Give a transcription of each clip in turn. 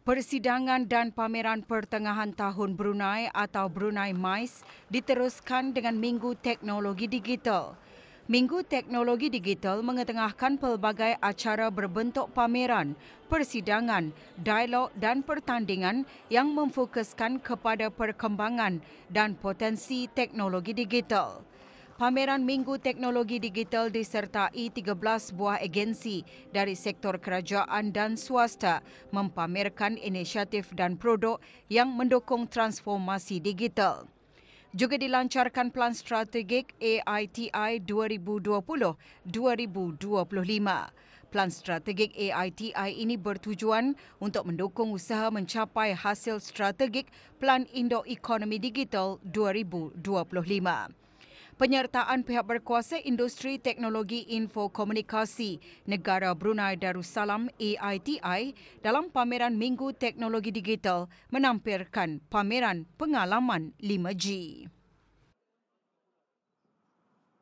Persidangan dan pameran pertengahan tahun Brunei atau Brunei MICE diteruskan dengan Minggu Teknologi Digital. Minggu Teknologi Digital mengetengahkan pelbagai acara berbentuk pameran, persidangan, dialog dan pertandingan yang memfokuskan kepada perkembangan dan potensi teknologi digital. Pameran Minggu Teknologi Digital disertai 13 buah agensi dari sektor kerajaan dan swasta mempamerkan inisiatif dan produk yang mendukung transformasi digital. Juga dilancarkan Pelan Strategik AITI 2020-2025. Pelan Strategik AITI ini bertujuan untuk mendukung usaha mencapai hasil strategik Pelan Indo-Ekonomi Digital 2025. Penyertaan pihak berkuasa industri teknologi info komunikasi negara Brunei Darussalam AITI dalam pameran Minggu Teknologi Digital menampilkan pameran pengalaman 5G.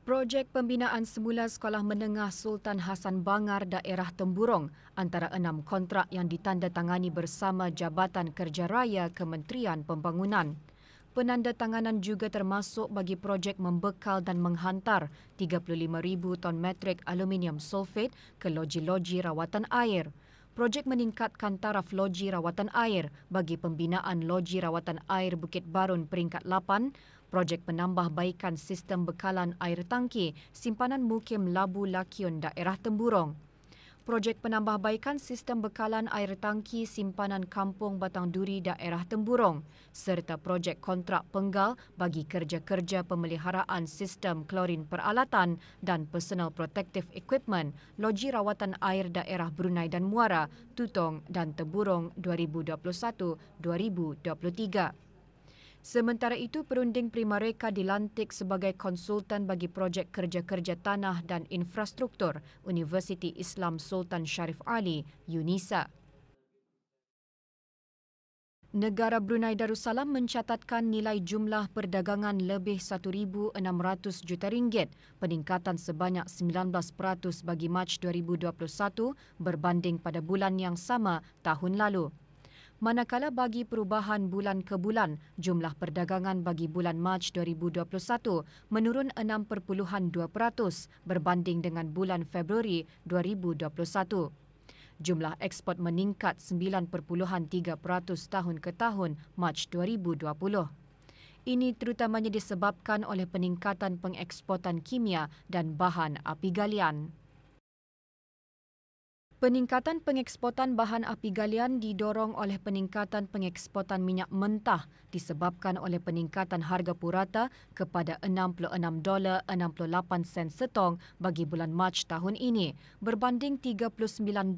Projek pembinaan semula Sekolah Menengah Sultan Hassan Bangar daerah Temburong antara 6 kontrak yang ditandatangani bersama Jabatan Kerja Raya Kementerian Pembangunan. Penandatanganan juga termasuk bagi projek membekal dan menghantar 35,000 ton metrik aluminium sulfat ke loji-loji rawatan air. Projek meningkatkan taraf loji rawatan air bagi pembinaan loji rawatan air Bukit Barun peringkat 8, projek penambahbaikan sistem bekalan air tangki simpanan Mukim Labu Lakiun daerah Temburong. Projek penambahbaikan sistem bekalan air tangki simpanan Kampung Batang Duri daerah Temburong serta projek kontrak penggal bagi kerja-kerja pemeliharaan sistem klorin peralatan dan personal protective equipment loji rawatan air daerah Brunei dan Muara, Tutong dan Temburong 2021-2023. Sementara itu, perunding Primareka dilantik sebagai konsultan bagi projek kerja-kerja tanah dan infrastruktur Universiti Islam Sultan Sharif Ali, UNISA. Negara Brunei Darussalam mencatatkan nilai jumlah perdagangan lebih 1,600 juta ringgit, peningkatan sebanyak 19% bagi Mac 2021 berbanding pada bulan yang sama tahun lalu. Manakala bagi perubahan bulan ke bulan, jumlah perdagangan bagi bulan Mac 2021 menurun 6.2% berbanding dengan bulan Februari 2021. Jumlah ekspor meningkat 9.3% tahun ke tahun Mac 2020. Ini terutamanya disebabkan oleh peningkatan pengeksportan kimia dan bahan api galian. Peningkatan pengeksportan bahan api galian didorong oleh peningkatan pengeksportan minyak mentah disebabkan oleh peningkatan harga purata kepada $66.68 setong bagi bulan Mac tahun ini berbanding $39.81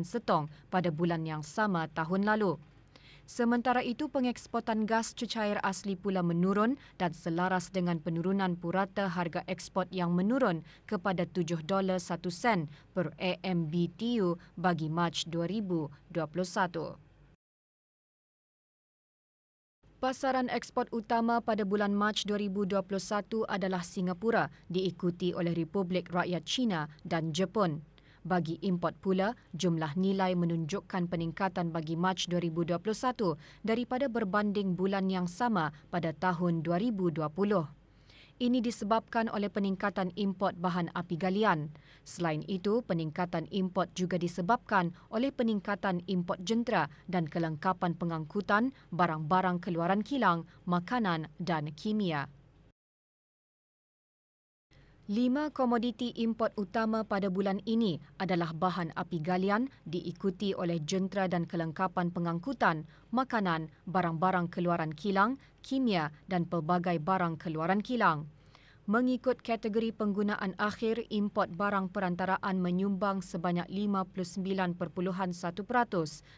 setong pada bulan yang sama tahun lalu. Sementara itu, pengeksportan gas cecair asli pula menurun dan selaras dengan penurunan purata harga ekspor yang menurun kepada $7.01 per AMBTU bagi Mac 2021. Pasaran ekspor utama pada bulan Mac 2021 adalah Singapura, diikuti oleh Republik Rakyat China dan Jepun. Bagi import pula, jumlah nilai menunjukkan peningkatan bagi Mac 2021 daripada berbanding bulan yang sama pada tahun 2020. Ini disebabkan oleh peningkatan import bahan api galian. Selain itu, peningkatan import juga disebabkan oleh peningkatan import jentera dan kelengkapan pengangkutan, barang-barang keluaran kilang, makanan dan kimia. 5 komoditi import utama pada bulan ini adalah bahan api galian diikuti oleh jentera dan kelengkapan pengangkutan, makanan, barang-barang keluaran kilang, kimia dan pelbagai barang keluaran kilang. Mengikut kategori penggunaan akhir, import barang perantaraan menyumbang sebanyak 59.1%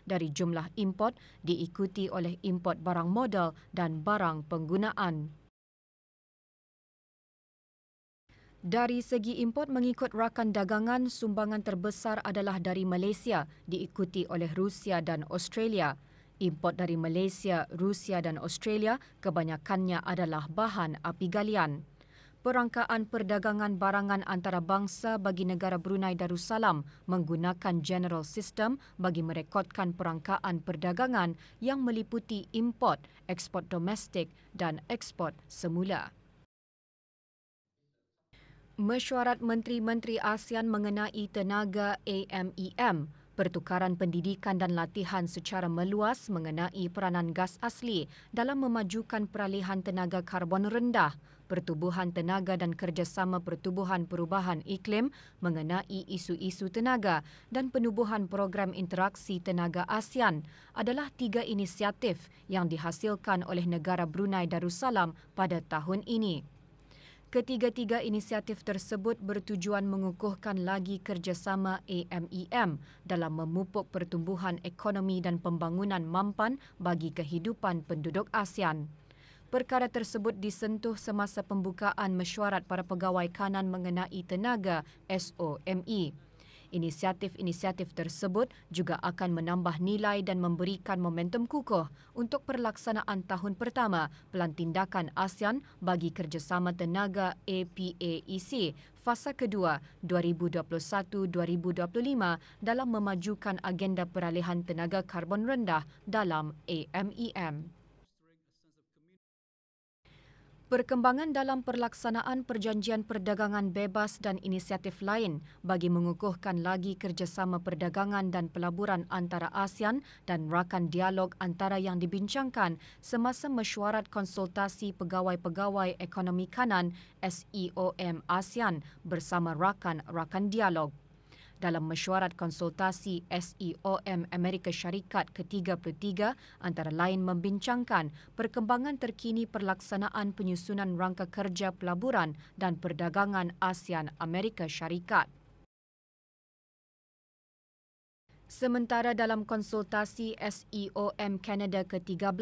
dari jumlah import diikuti oleh import barang modal dan barang penggunaan. Dari segi import mengikut rakan dagangan, sumbangan terbesar adalah dari Malaysia, diikuti oleh Rusia dan Australia. Import dari Malaysia, Rusia dan Australia kebanyakannya adalah bahan api galian. Perangkaan perdagangan barangan antarabangsa bagi negara Brunei Darussalam menggunakan General System bagi merekodkan perangkaan perdagangan yang meliputi import, ekspor domestik dan ekspor semula. Mesyuarat Menteri-Menteri ASEAN mengenai tenaga AMEM, pertukaran pendidikan dan latihan secara meluas mengenai peranan gas asli dalam memajukan peralihan tenaga karbon rendah, pertubuhan tenaga dan kerjasama pertubuhan perubahan iklim mengenai isu-isu tenaga dan penubuhan program interaksi tenaga ASEAN adalah 3 inisiatif yang dihasilkan oleh negara Brunei Darussalam pada tahun ini. Ketiga-tiga inisiatif tersebut bertujuan mengukuhkan lagi kerjasama AMEM dalam memupuk pertumbuhan ekonomi dan pembangunan mampan bagi kehidupan penduduk ASEAN. Perkara tersebut disentuh semasa pembukaan mesyuarat para pegawai kanan mengenai tenaga SOME. Inisiatif-inisiatif tersebut juga akan menambah nilai dan memberikan momentum kukuh untuk pelaksanaan tahun pertama Pelan Tindakan ASEAN bagi Kerjasama Tenaga APAEC fasa kedua 2021-2025 dalam memajukan agenda peralihan tenaga karbon rendah dalam AMEM. Perkembangan dalam pelaksanaan perjanjian perdagangan bebas dan inisiatif lain bagi mengukuhkan lagi kerjasama perdagangan dan pelaburan antara ASEAN dan rakan dialog antara yang dibincangkan semasa mesyuarat konsultasi pegawai-pegawai ekonomi kanan SEOM ASEAN bersama rakan-rakan dialog. Dalam mesyuarat konsultasi SEOM Amerika Syarikat ke-33 antara lain membincangkan perkembangan terkini pelaksanaan penyusunan rangka kerja pelaburan dan perdagangan ASEAN Amerika Syarikat. Sementara dalam konsultasi SEOM Kanada ke-13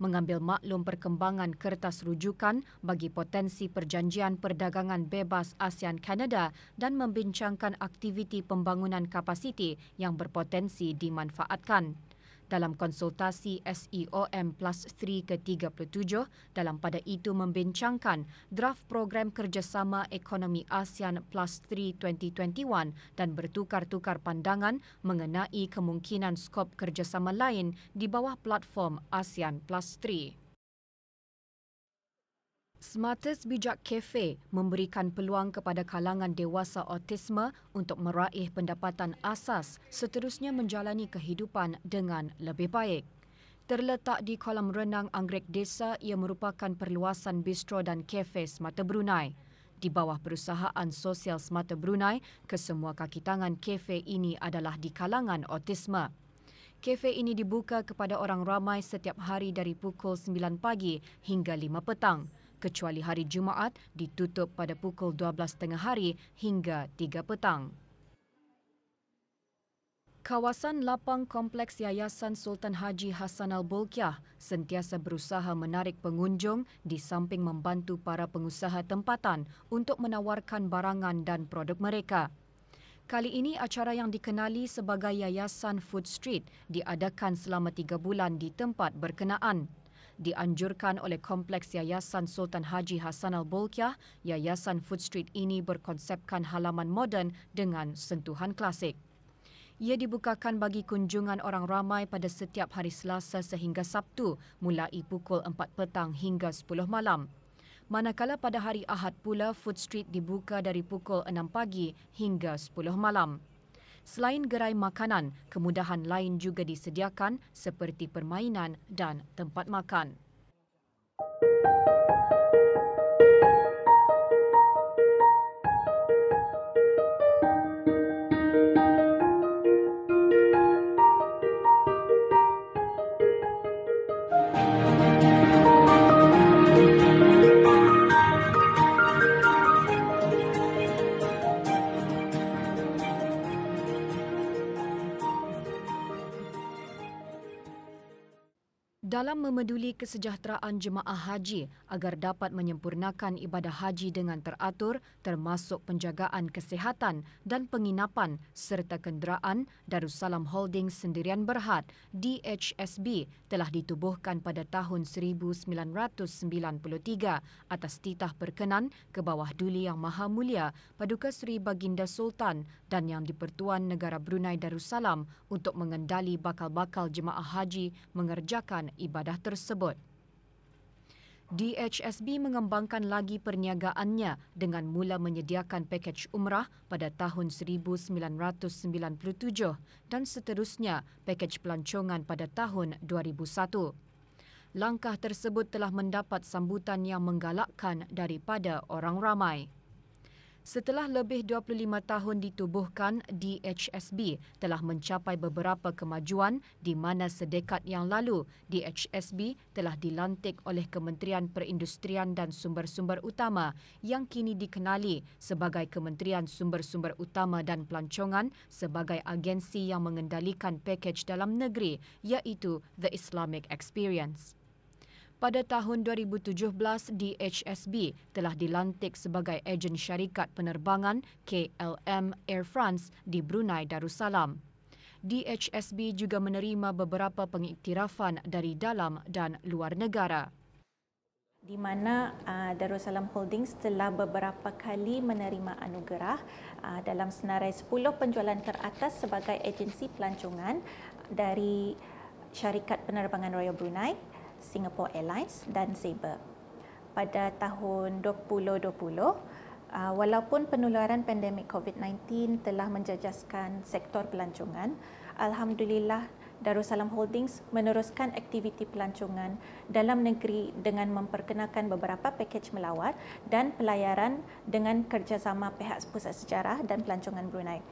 mengambil maklum perkembangan kertas rujukan bagi potensi perjanjian perdagangan bebas ASEAN-Kanada dan membincangkan aktiviti pembangunan kapasiti yang berpotensi dimanfaatkan. Dalam konsultasi SEOM Plus 3 ke-37, dalam pada itu membincangkan draft program kerjasama ekonomi ASEAN Plus 3 2021 dan bertukar-tukar pandangan mengenai kemungkinan skop kerjasama lain di bawah platform ASEAN Plus 3. Smartest Bijak Cafe memberikan peluang kepada kalangan dewasa autisme untuk meraih pendapatan asas seterusnya menjalani kehidupan dengan lebih baik. Terletak di kolam renang Anggrek Desa, ia merupakan perluasan bistro dan kafe Semata Brunei. Di bawah perusahaan sosial Semata Brunei, kesemua kaki tangan kafe ini adalah di kalangan autisme. Kafe ini dibuka kepada orang ramai setiap hari dari pukul 9 pagi hingga 5 petang. Kecuali hari Jumaat ditutup pada pukul 12 tengah hari hingga 3 petang. Kawasan lapang kompleks Yayasan Sultan Haji Hassanal Bolkiah sentiasa berusaha menarik pengunjung di samping membantu para pengusaha tempatan untuk menawarkan barangan dan produk mereka. Kali ini acara yang dikenali sebagai Yayasan Food Street diadakan selama 3 bulan di tempat berkenaan. Dianjurkan oleh Kompleks Yayasan Sultan Haji Hassanal Bolkiah, Yayasan Food Street ini berkonsepkan halaman moden dengan sentuhan klasik. Ia dibukakan bagi kunjungan orang ramai pada setiap hari Selasa sehingga Sabtu mulai pukul 4 petang hingga 10 malam. Manakala pada hari Ahad pula Food Street dibuka dari pukul 6 pagi hingga 10 malam. Selain gerai makanan, kemudahan lain juga disediakan seperti permainan dan tempat makan. Dalam memeduli kesejahteraan jemaah haji agar dapat menyempurnakan ibadah haji dengan teratur termasuk penjagaan kesihatan dan penginapan serta kenderaan, Darussalam Holdings Sendirian Berhad DHSB telah ditubuhkan pada tahun 1993 atas titah perkenan ke bawah Duli Yang Maha Mulia Paduka Seri Baginda Sultan dan Yang di-Pertuan Negara Brunei Darussalam untuk mengendali bakal-bakal jemaah haji mengerjakan ibadah tersebut. DHSB mengembangkan lagi perniagaannya dengan mula menyediakan pakej umrah pada tahun 1997 dan seterusnya pakej pelancongan pada tahun 2001. Langkah tersebut telah mendapat sambutan yang menggalakkan daripada orang ramai. Setelah lebih 25 tahun ditubuhkan, DHSB telah mencapai beberapa kemajuan di mana sedekat yang lalu DHSB telah dilantik oleh Kementerian Perindustrian dan Sumber-Sumber Utama yang kini dikenali sebagai Kementerian Sumber-Sumber Utama dan Pelancongan sebagai agensi yang mengendalikan pakej dalam negeri iaitu The Islamic Experience. Pada tahun 2017, DHSB telah dilantik sebagai ejen syarikat penerbangan KLM Air France di Brunei Darussalam. DHSB juga menerima beberapa pengiktirafan dari dalam dan luar negara. Di mana Darussalam Holdings telah beberapa kali menerima anugerah dalam senarai 10 penjualan teratas sebagai agensi pelancongan dari syarikat penerbangan Royal Brunei, Singapore Airlines dan Sabre. Pada tahun 2020, walaupun penularan pandemik COVID-19 telah menjejaskan sektor pelancongan, alhamdulillah Darussalam Holdings meneruskan aktiviti pelancongan dalam negeri dengan memperkenalkan beberapa pakej melawat dan pelayaran dengan kerjasama pihak Pusat Sejarah dan Pelancongan Brunei.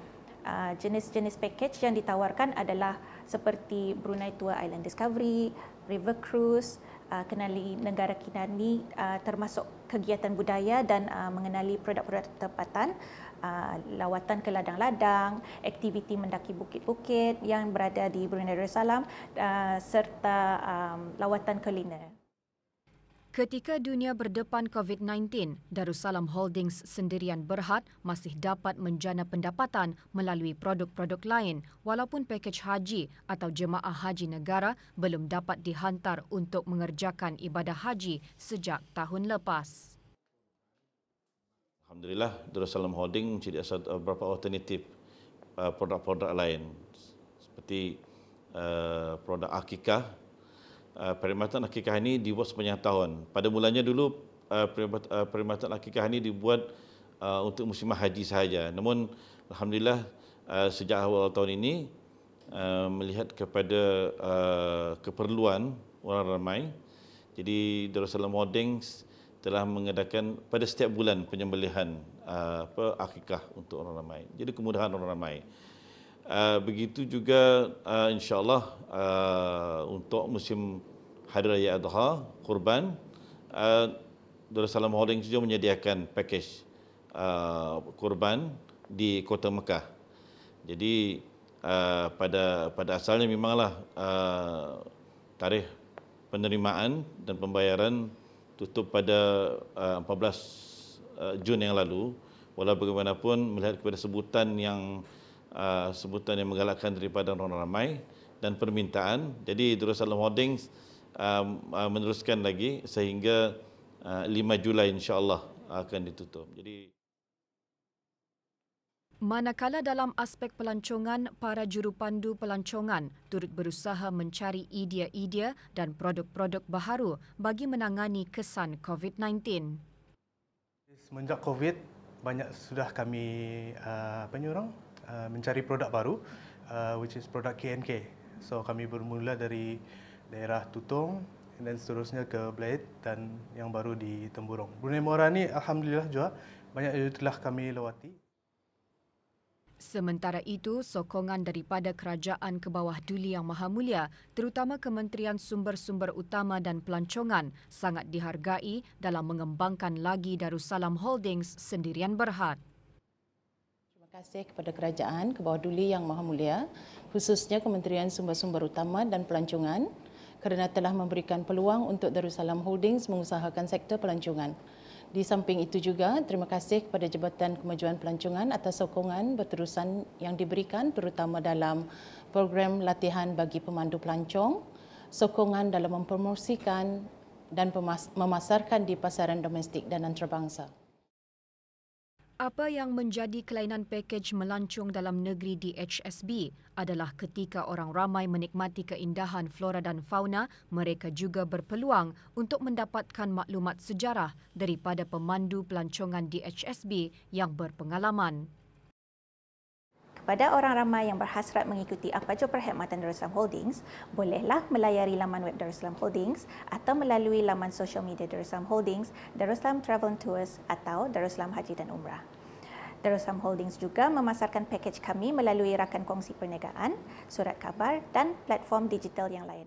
Jenis-jenis pakej yang ditawarkan adalah seperti Brunei Tour Island Discovery, River Cruise, kenali negara Kinani, termasuk kegiatan budaya dan mengenali produk-produk tempatan, lawatan ke ladang-ladang, aktiviti mendaki bukit-bukit yang berada di Brunei Darussalam, serta lawatan kuliner. Ketika dunia berdepan COVID-19, Darussalam Holdings Sendirian Berhad masih dapat menjana pendapatan melalui produk-produk lain walaupun pakej haji atau jemaah haji negara belum dapat dihantar untuk mengerjakan ibadah haji sejak tahun lepas. Alhamdulillah, Darussalam Holdings menjadi beberapa alternatif produk-produk lain seperti produk akikah. Perkhidmatan akikah ini dibuat sepanjang tahun. Pada mulanya dulu perkhidmatan akikah ini dibuat untuk musim haji sahaja. Namun alhamdulillah sejak awal tahun ini melihat kepada keperluan orang ramai, jadi Darussalam Holdings telah mengadakan pada setiap bulan penyembelihan akikah untuk orang ramai. Jadi kemudahan orang ramai. Begitu juga insya-Allah untuk musim Hari Raya Adha, Kurban, Darussalam Holdings juga menyediakan pakej kurban di Kota Mekah. Jadi pada asalnya memanglah tarikh penerimaan dan pembayaran tutup pada 14 Jun yang lalu. Walau bagaimanapun melihat kepada sebutan yang menggalakkan daripada orang ramai dan permintaan, jadi Darussalam Holdings meneruskan lagi sehingga 5 Julai insya-Allah akan ditutup. Jadi manakala dalam aspek pelancongan, para jurupandu pelancongan turut berusaha mencari idea-idea dan produk-produk baharu bagi menangani kesan COVID-19. Semenjak COVID, banyak sudah kami mencari produk baru, which is produk KNK. So kami bermula dari daerah Tutong dan seterusnya ke Bled dan yang baru di Temburong. Brunei Muara ni alhamdulillah juga banyak yang telah kami lewati. Sementara itu, sokongan daripada Kerajaan ke bawah Duli Yang Maha Mulia, terutama Kementerian Sumber-Sumber Utama dan Pelancongan, sangat dihargai dalam mengembangkan lagi Darussalam Holdings Sendirian Berhad. Terima kasih kepada Kerajaan ke bawah Duli Yang Maha Mulia, khususnya Kementerian Sumber-Sumber Utama dan Pelancongan kerana telah memberikan peluang untuk Darussalam Holdings mengusahakan sektor pelancongan. Di samping itu juga, terima kasih kepada Jabatan Kemajuan Pelancongan atas sokongan berterusan yang diberikan terutama dalam program latihan bagi pemandu pelancong, sokongan dalam mempromosikan dan memasarkan di pasaran domestik dan antarabangsa. Apa yang menjadi kelainan pakej melancong dalam negeri di HSB adalah ketika orang ramai menikmati keindahan flora dan fauna, mereka juga berpeluang untuk mendapatkan maklumat sejarah daripada pemandu pelancongan di HSB yang berpengalaman. Kepada orang ramai yang berhasrat mengikuti apa jua perkhidmatan Darussalam Holdings, bolehlah melayari laman web Darussalam Holdings atau melalui laman sosial media Darussalam Holdings, Darussalam Travel and Tours atau Darussalam Haji dan Umrah. Darussalam Holdings juga memasarkan pakej kami melalui rakan kongsi perniagaan, surat khabar dan platform digital yang lain.